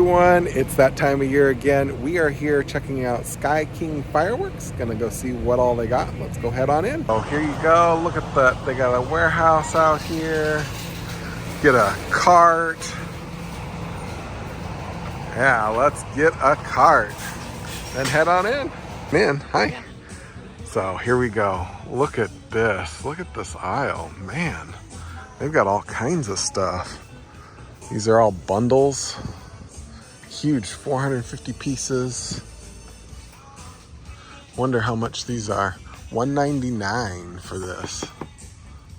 everyone, it's that time of year again. We are here checking out Sky King Fireworks. Gonna go see what all they got. Let's go head on in. Oh, here you go. Look at that. They got a warehouse out here. Get a cart. Yeah, let's get a cart and head on in. Man, hi. So here we go. Look at this. Look at this aisle. Man, they've got all kinds of stuff. These are all bundles. Huge, 450 pieces. Wonder how much these are. $1.99 for this.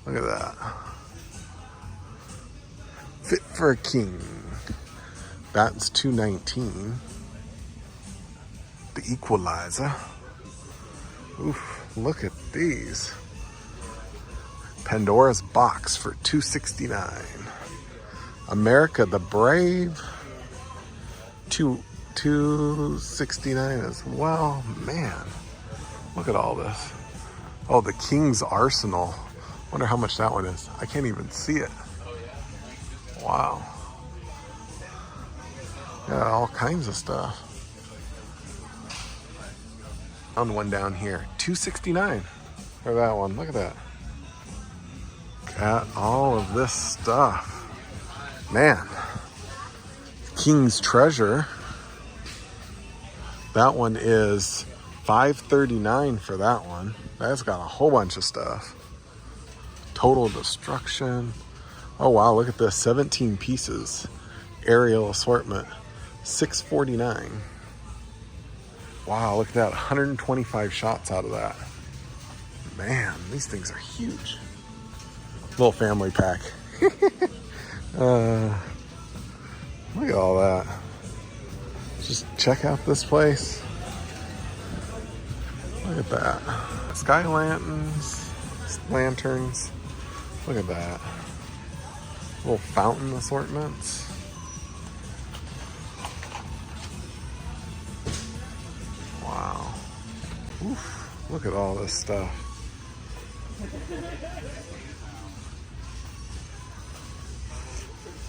Look at that. Fit for a king. That's $2.19. The Equalizer. Oof, look at these. Pandora's Box for $2.69. America the Brave, $2.69 as well. Man, look at all this. Oh, the King's Arsenal. Wonder how much that one is. I can't even see it. Wow. Yeah, all kinds of stuff. Found one down here, $2.69 for that one. Look at that. Got all of this stuff. Man, King's Treasure. That one is $5.39 for that one. That's got a whole bunch of stuff. Total Destruction. Oh wow, look at this, 17 pieces. Aerial assortment, $6.49. Wow, look at that, 125 shots out of that. Man, these things are huge. Little family pack. Look at all that. Just check out this place. Look at that. Sky lanterns. Look at that. Little fountain assortments. Wow. Oof. Look at all this stuff.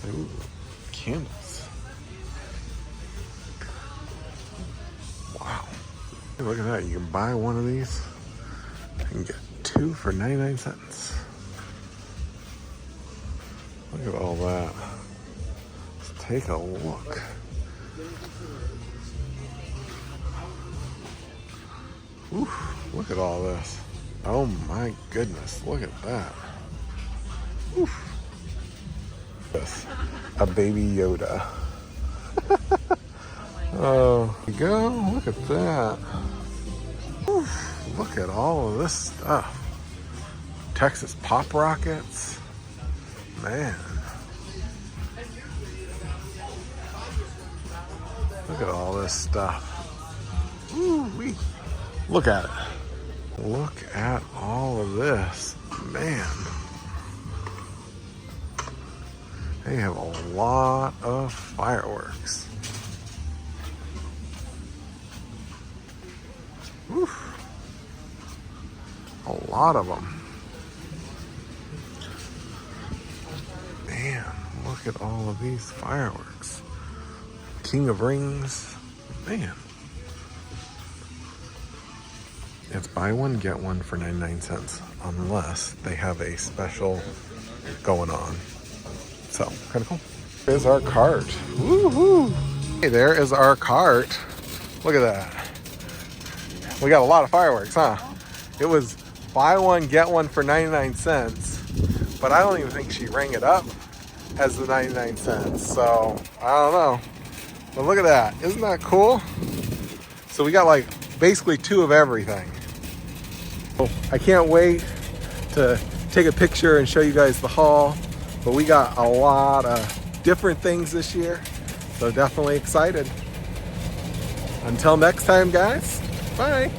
Ooh, candles. Wow. Hey, look at that. You can buy one of these and get two for 99 cents. Look at all that. Let's take a look. Oof, look at all this. Oh my goodness. Look at that. Oof. This, a Baby Yoda. Oh, there you go. Look at that. Oof, look at all of this stuff. Texas Pop Rockets. Man. Look at all this stuff. Ooh-wee. Look at it. Look at all of this. Man. They have a lot of fireworks. Whew. A lot of them. Man, look at all of these fireworks. King of Rings. Man. It's buy one, get one for 99 cents. Unless they have a special going on. So, kind of cool. There's our cart. Woohoo! Hey, there is our cart. Look at that. We got a lot of fireworks, huh? It was buy one, get one for 99 cents. But I don't even think she rang it up as the 99 cents. So, I don't know. But look at that. Isn't that cool? So we got like basically two of everything. I can't wait to take a picture and show you guys the haul. But we got a lot of different things this year, so definitely excited. Until next time, guys, bye.